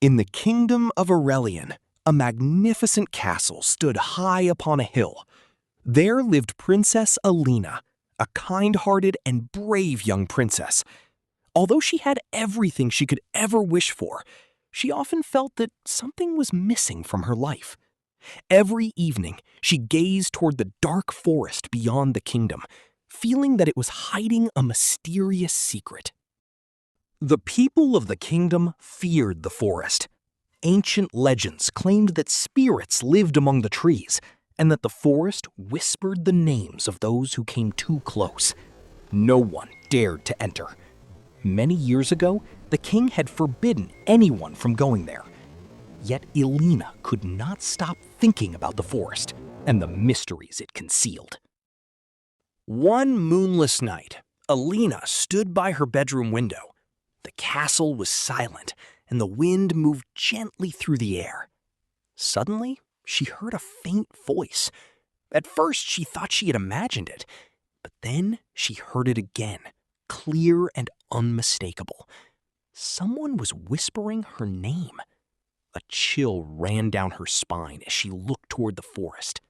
In the kingdom of Aurelian, a magnificent castle stood high upon a hill. There lived Princess Elina, a kind-hearted and brave young princess. Although she had everything she could ever wish for, she often felt that something was missing from her life. Every evening, she gazed toward the dark forest beyond the kingdom, feeling that it was hiding a mysterious secret. The people of the kingdom feared the forest. Ancient legends claimed that spirits lived among the trees, and that the forest whispered the names of those who came too close. No one dared to enter. Many years ago, the king had forbidden anyone from going there. Yet Elina could not stop thinking about the forest and the mysteries it concealed. One moonless night, Elina stood by her bedroom window. The castle was silent, and the wind moved gently through the air. Suddenly, she heard a faint voice. At first, she thought she had imagined it, but then she heard it again, clear and unmistakable. Someone was whispering her name. A chill ran down her spine as she looked toward the forest.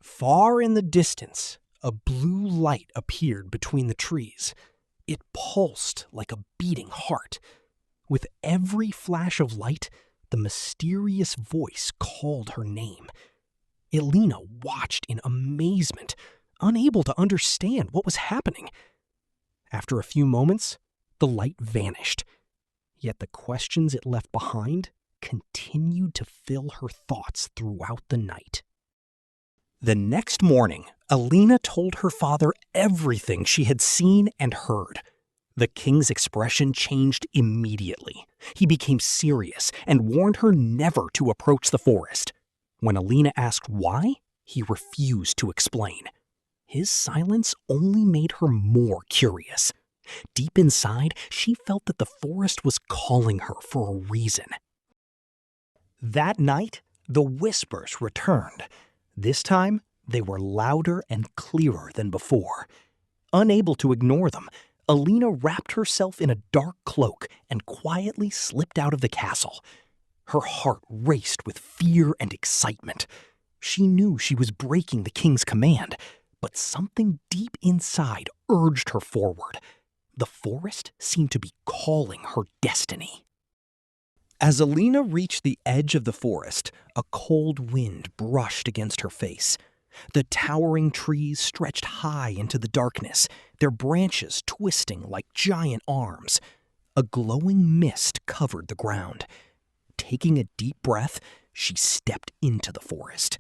Far in the distance, a blue light appeared between the trees. It pulsed like a beating heart. With every flash of light, the mysterious voice called her name. Elina watched in amazement, unable to understand what was happening. After a few moments, the light vanished. Yet the questions it left behind continued to fill her thoughts throughout the night. The next morning, Elina told her father everything she had seen and heard. The king's expression changed immediately. He became serious and warned her never to approach the forest. When Elina asked why, he refused to explain. His silence only made her more curious. Deep inside, she felt that the forest was calling her for a reason. That night, the whispers returned. This time, they were louder and clearer than before. Unable to ignore them, Elina wrapped herself in a dark cloak and quietly slipped out of the castle. Her heart raced with fear and excitement. She knew she was breaking the king's command, but something deep inside urged her forward. The forest seemed to be calling her destiny. As Elina reached the edge of the forest, a cold wind brushed against her face. The towering trees stretched high into the darkness, their branches twisting like giant arms. A glowing mist covered the ground. Taking a deep breath, she stepped into the forest.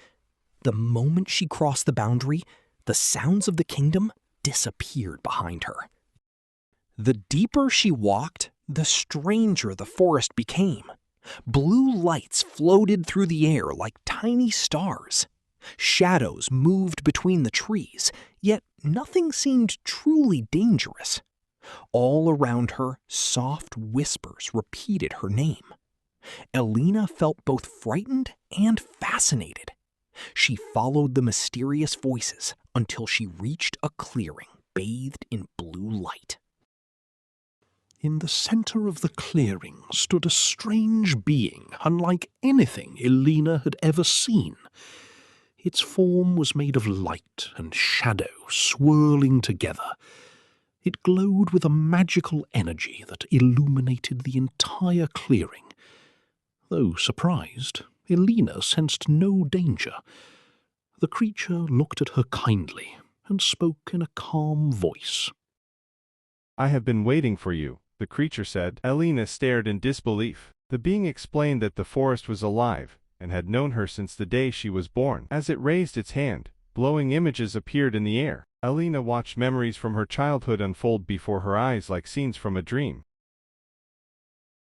The moment she crossed the boundary, the sounds of the kingdom disappeared behind her. The deeper she walked, the stranger the forest became. Blue lights floated through the air like tiny stars. Shadows moved between the trees, yet nothing seemed truly dangerous. All around her, soft whispers repeated her name. Elina felt both frightened and fascinated. She followed the mysterious voices until she reached a clearing bathed in blue light. In the center of the clearing stood a strange being unlike anything Elina had ever seen. Its form was made of light and shadow swirling together. It glowed with a magical energy that illuminated the entire clearing. Though surprised, Elina sensed no danger. The creature looked at her kindly and spoke in a calm voice. "I have been waiting for you," the creature said. Elina stared in disbelief. The being explained that the forest was alive and had known her since the day she was born. As it raised its hand, glowing images appeared in the air. Elina watched memories from her childhood unfold before her eyes like scenes from a dream.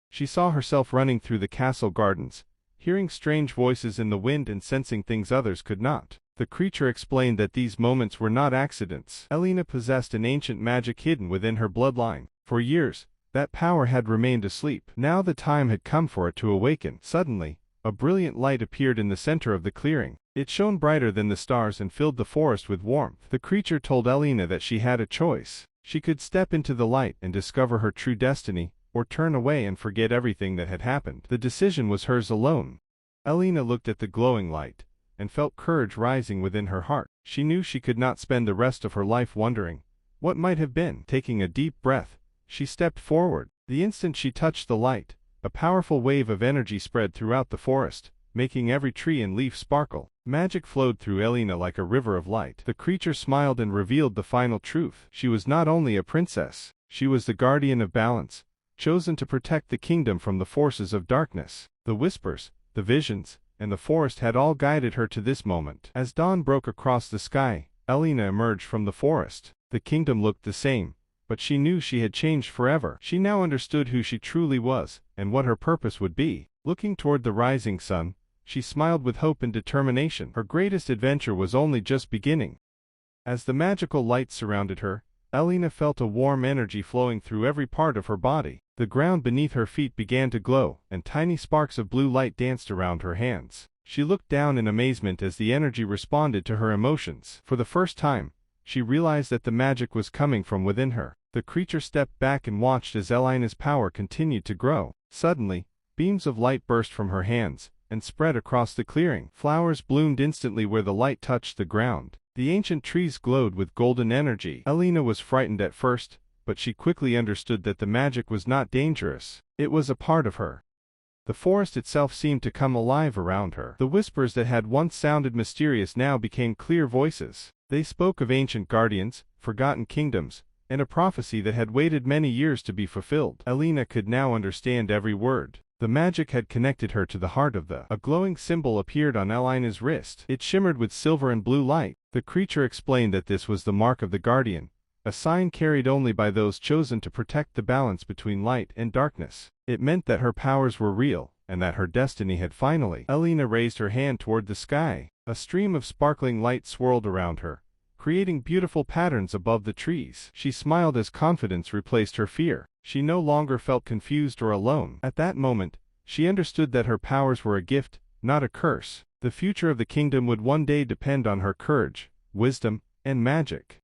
She saw herself running through the castle gardens, hearing strange voices in the wind and sensing things others could not. The creature explained that these moments were not accidents. Elina possessed an ancient magic hidden within her bloodline. For years, that power had remained asleep. Now the time had come for it to awaken. Suddenly, a brilliant light appeared in the center of the clearing. It shone brighter than the stars and filled the forest with warmth. The creature told Elina that she had a choice. She could step into the light and discover her true destiny, or turn away and forget everything that had happened. The decision was hers alone. Elina looked at the glowing light, and felt courage rising within her heart. She knew she could not spend the rest of her life wondering what might have been. Taking a deep breath, she stepped forward. The instant she touched the light, a powerful wave of energy spread throughout the forest, making every tree and leaf sparkle. Magic flowed through Elina like a river of light. The creature smiled and revealed the final truth. She was not only a princess, she was the guardian of balance, chosen to protect the kingdom from the forces of darkness. The whispers, the visions, and the forest had all guided her to this moment. As dawn broke across the sky, Elina emerged from the forest. The kingdom looked the same, but she knew she had changed forever. She now understood who she truly was, and what her purpose would be. Looking toward the rising sun, she smiled with hope and determination. Her greatest adventure was only just beginning. As the magical light surrounded her, Elina felt a warm energy flowing through every part of her body. The ground beneath her feet began to glow, and tiny sparks of blue light danced around her hands. She looked down in amazement as the energy responded to her emotions. For the first time, she realized that the magic was coming from within her. The creature stepped back and watched as Elina's power continued to grow. Suddenly, beams of light burst from her hands and spread across the clearing. Flowers bloomed instantly where the light touched the ground. The ancient trees glowed with golden energy. Elina was frightened at first, but she quickly understood that the magic was not dangerous. It was a part of her. The forest itself seemed to come alive around her. The whispers that had once sounded mysterious now became clear voices. They spoke of ancient guardians, forgotten kingdoms, and a prophecy that had waited many years to be fulfilled. Elina could now understand every word. The magic had connected her to the heart of A glowing symbol appeared on Elina's wrist. It shimmered with silver and blue light. The creature explained that this was the mark of the guardian, a sign carried only by those chosen to protect the balance between light and darkness. It meant that her powers were real, and that her destiny had finally. Elina raised her hand toward the sky. A stream of sparkling light swirled around her, creating beautiful patterns above the trees. She smiled as confidence replaced her fear. She no longer felt confused or alone. At that moment, she understood that her powers were a gift, not a curse. The future of the kingdom would one day depend on her courage, wisdom, and magic.